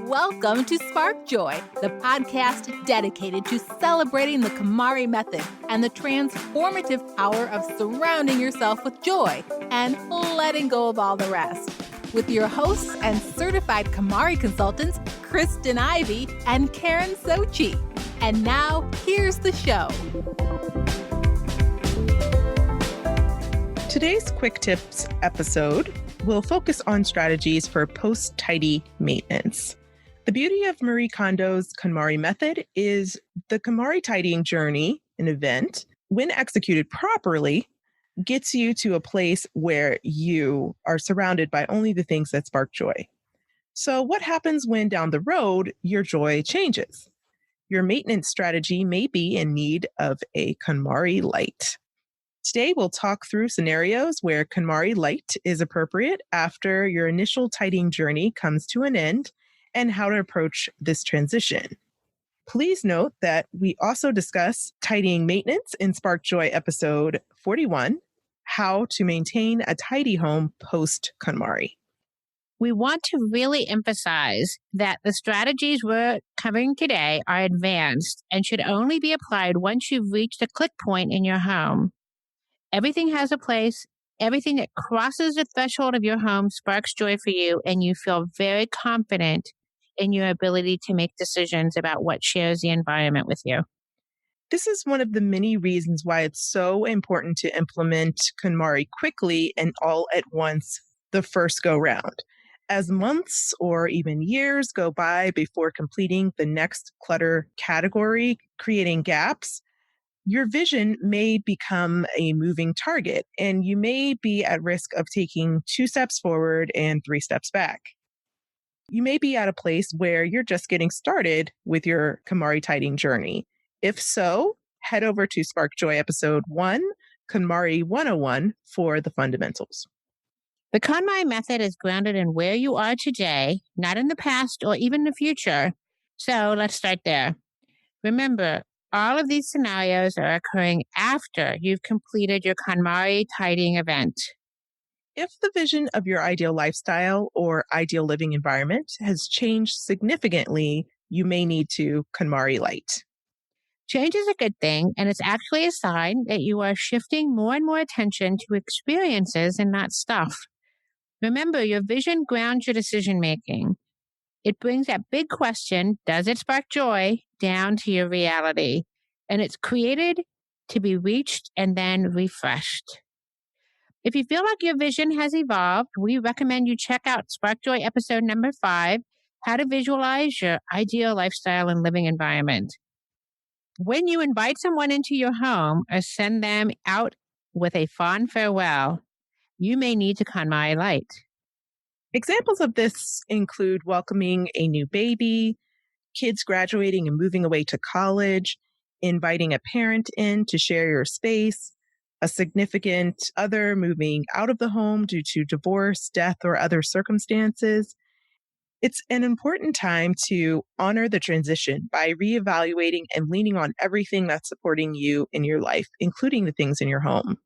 Welcome to Spark Joy, the podcast dedicated to celebrating the KonMari method and the transformative power of surrounding yourself with joy and letting go of all the rest. With your hosts and certified KonMari consultants, Kristen Ivy and Karen Sochi. And now, here's the show. Today's Quick Tips episode will focus on strategies for post-tidy maintenance. The beauty of Marie Kondo's KonMari method is the KonMari tidying journey, an event, when executed properly, gets you to a place where you are surrounded by only the things that spark joy. So what happens when down the road, your joy changes? Your maintenance strategy may be in need of a KonMari Lite. Today, we'll talk through scenarios where KonMari Lite is appropriate after your initial tidying journey comes to an end and how to approach this transition. Please note that we also discuss tidying maintenance in Spark Joy episode 41, how to maintain a tidy home post-KonMari. We want to really emphasize that the strategies we're covering today are advanced and should only be applied once you've reached a click point in your home. Everything has a place. Everything that crosses the threshold of your home sparks joy for you, and you feel very confident in your ability to make decisions about what shares the environment with you. This is one of the many reasons why it's so important to implement KonMari quickly and all at once the first go round. As months or even years go by before completing the next clutter category, creating gaps, your vision may become a moving target, and you may be at risk of taking 2 steps forward and 3 steps back. You may be at a place where you're just getting started with your KonMari tidying journey. If so, head over to Spark Joy episode 1, KonMari 101 for the fundamentals. The KonMari method is grounded in where you are today, not in the past or even the future. So let's start there. Remember, all of these scenarios are occurring after you've completed your KonMari tidying event. If the vision of your ideal lifestyle or ideal living environment has changed significantly, you may need to KonMari Lite. Change is a good thing, and it's actually a sign that you are shifting more and more attention to experiences and not stuff. Remember, your vision grounds your decision making. It brings that big question, does it spark joy, down to your reality. And it's created to be reached and then refreshed. If you feel like your vision has evolved, we recommend you check out Spark Joy episode number 5, how to visualize your ideal lifestyle and living environment. When you invite someone into your home or send them out with a fond farewell, you may need to KonMari Lite. Examples of this include welcoming a new baby, kids graduating and moving away to college, inviting a parent in to share your space, a significant other moving out of the home due to divorce, death, or other circumstances. It's an important time to honor the transition by reevaluating and leaning on everything that's supporting you in your life, including the things in your home.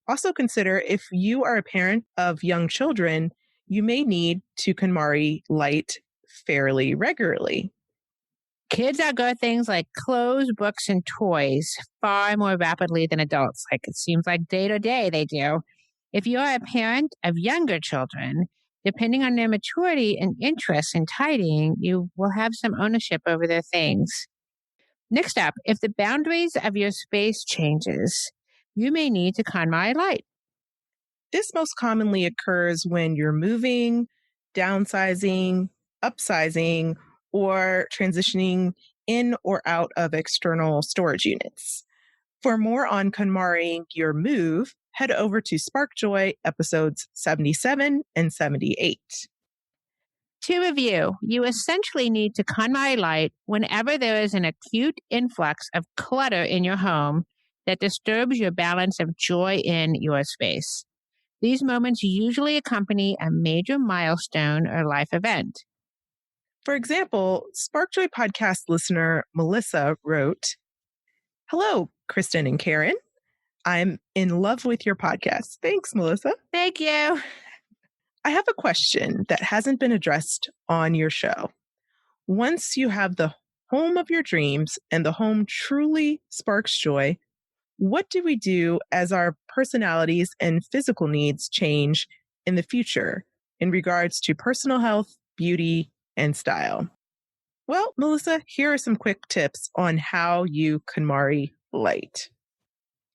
Also consider if you are a parent of young children, you may need to KonMari Lite fairly regularly. Kids outgrow things like clothes, books, and toys far more rapidly than adults. It seems like day to day they do. If you are a parent of younger children, depending on their maturity and interest in tidying, you will have some ownership over their things. Next up, if the boundaries of your space changes, you may need to KonMari Lite. This most commonly occurs when you're moving, downsizing, upsizing, or transitioning in or out of external storage units. For more on KonMari your move, head over to Spark Joy episodes 77 and 78. To review, you essentially need to KonMari Lite whenever there is an acute influx of clutter in your home that disturbs your balance of joy in your space. These moments usually accompany a major milestone or life event. For example, Spark Joy podcast listener Melissa wrote, "Hello, Kristen and Karen. I'm in love with your podcast." Thanks, Melissa. Thank you. I have a question that hasn't been addressed on your show. Once you have the home of your dreams and the home truly sparks joy, what do we do as our personalities and physical needs change in the future in regards to personal health, beauty, and style? Well, Melissa, here are some quick tips on how you KonMari Lite.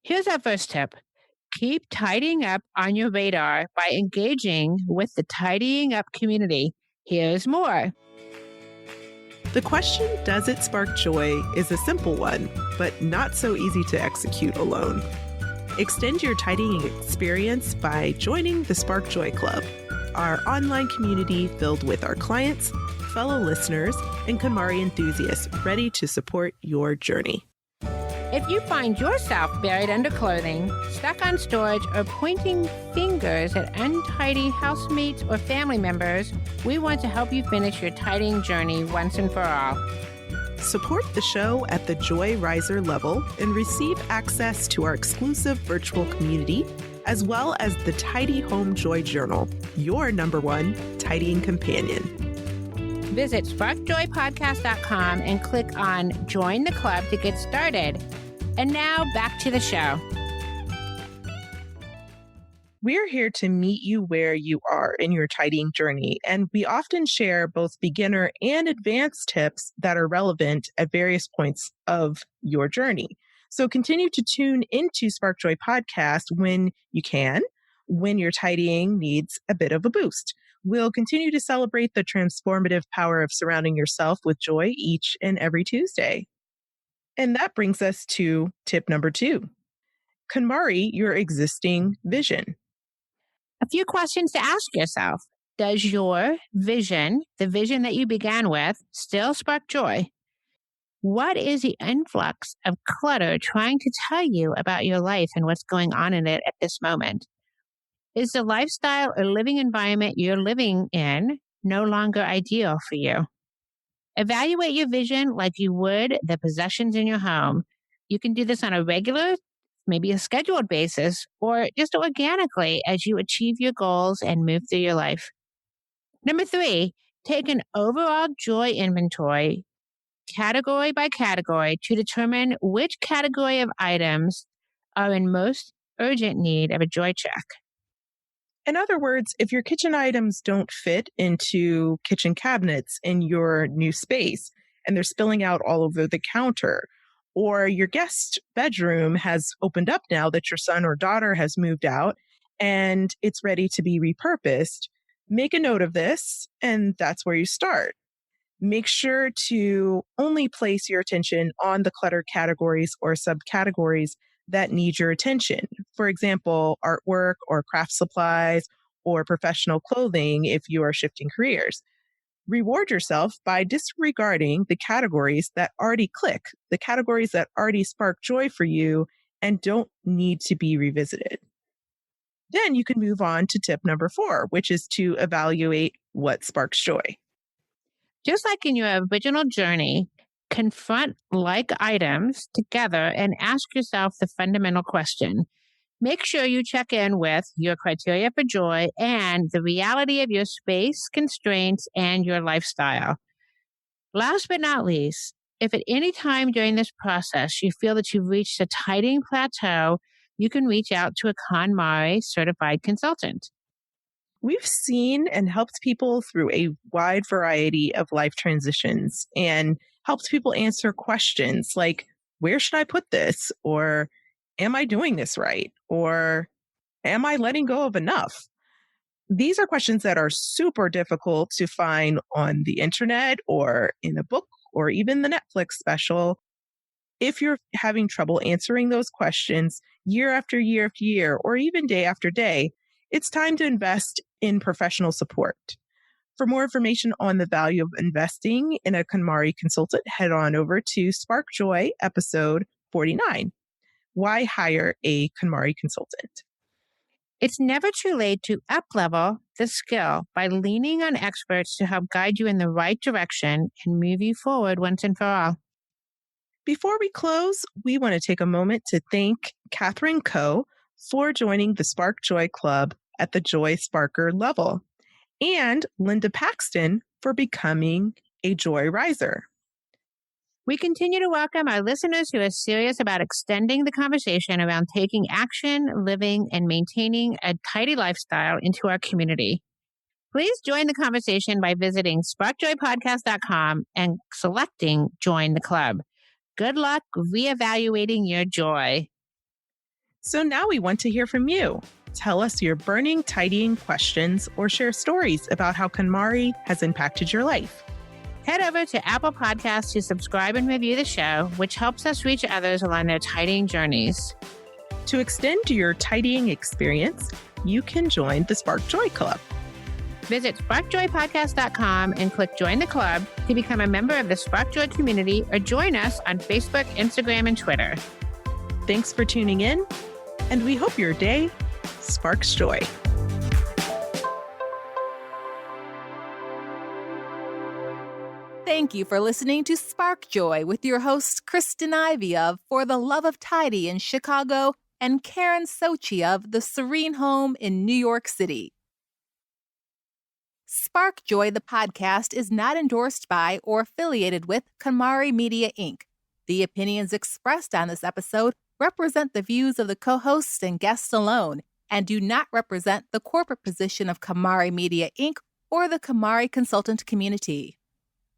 Here's our first tip. Keep tidying up on your radar by engaging with the tidying up community. Here's more. The question, does it spark joy, is a simple one, but not so easy to execute alone. Extend your tidying experience by joining the Spark Joy Club, our online community filled with our clients, fellow listeners, and KonMari enthusiasts ready to support your journey. If you find yourself buried under clothing, stuck on storage, or pointing fingers at untidy housemates or family members, we want to help you finish your tidying journey once and for all. Support the show at the Joy Riser level and receive access to our exclusive virtual community, as well as the Tidy Home Joy Journal, your #1 tidying companion. Visit sparkjoypodcast.com and click on Join the Club to get started. And now back to the show. We're here to meet you where you are in your tidying journey, and we often share both beginner and advanced tips that are relevant at various points of your journey. So continue to tune into Spark Joy Podcast when you can, when your tidying needs a bit of a boost. We'll continue to celebrate the transformative power of surrounding yourself with joy each and every Tuesday. And that brings us to tip number 2. KonMari your existing vision. A few questions to ask yourself. Does your vision, the vision that you began with, still spark joy? What is the influx of clutter trying to tell you about your life and what's going on in it at this moment? Is the lifestyle or living environment you're living in no longer ideal for you? Evaluate your vision like you would the possessions in your home. You can do this on a regular, maybe a scheduled basis, or just organically as you achieve your goals and move through your life. Number 3, take an overall joy inventory, category by category, to determine which category of items are in most urgent need of a joy check. In other words, if your kitchen items don't fit into kitchen cabinets in your new space and they're spilling out all over the counter, or your guest bedroom has opened up now that your son or daughter has moved out and it's ready to be repurposed, make a note of this, and that's where you start. Make sure to only place your attention on the clutter categories or subcategories that need your attention. For example, artwork or craft supplies or professional clothing if you are shifting careers. Reward yourself by disregarding the categories that already click, the categories that already spark joy for you and don't need to be revisited. Then you can move on to tip number 4, which is to evaluate what sparks joy. Just like in your original journey, confront like items together and ask yourself the fundamental question. Make sure you check in with your criteria for joy and the reality of your space constraints and your lifestyle. Last but not least, if at any time during this process you feel that you've reached a tidying plateau, you can reach out to a KonMari certified consultant. We've seen and helped people through a wide variety of life transitions and helped people answer questions like, where should I put this? Or am I doing this right? Or am I letting go of enough? These are questions that are super difficult to find on the internet or in a book or even the Netflix special. If you're having trouble answering those questions year after year after year, or even day after day, it's time to invest in professional support. For more information on the value of investing in a KonMari consultant, head on over to Spark Joy episode 49. Why hire a KonMari consultant? It's never too late to up-level the skill by leaning on experts to help guide you in the right direction and move you forward once and for all. Before we close, we want to take a moment to thank Catherine Coe for joining the Spark Joy Club at the Joy Sparker level. and Linda Paxton for becoming a joy riser. We continue to welcome our listeners who are serious about extending the conversation around taking action, living, and maintaining a tidy lifestyle into our community. Please join the conversation by visiting sparkjoypodcast.com and selecting Join the Club. Good luck reevaluating your joy. So now we want to hear from you. Tell us your burning tidying questions or share stories about how KonMari has impacted your life. Head over to Apple Podcasts to subscribe and review the show, which helps us reach others along their tidying journeys. To extend your tidying experience, you can join the Spark Joy Club. Visit sparkjoypodcast.com and click Join the Club to become a member of the Spark Joy community or join us on Facebook, Instagram, and Twitter. Thanks for tuning in, and we hope your day sparks joy. Thank you for listening to Spark Joy with your hosts Kristen Ivy of For the Love of Tidy in Chicago and Karen Sochi of The Serene Home in New York City. Spark Joy, the podcast, is not endorsed by or affiliated with KonMari Media, Inc. The opinions expressed on this episode represent the views of the co-hosts and guests alone and do not represent the corporate position of KonMari Media, Inc. or the KonMari consultant community.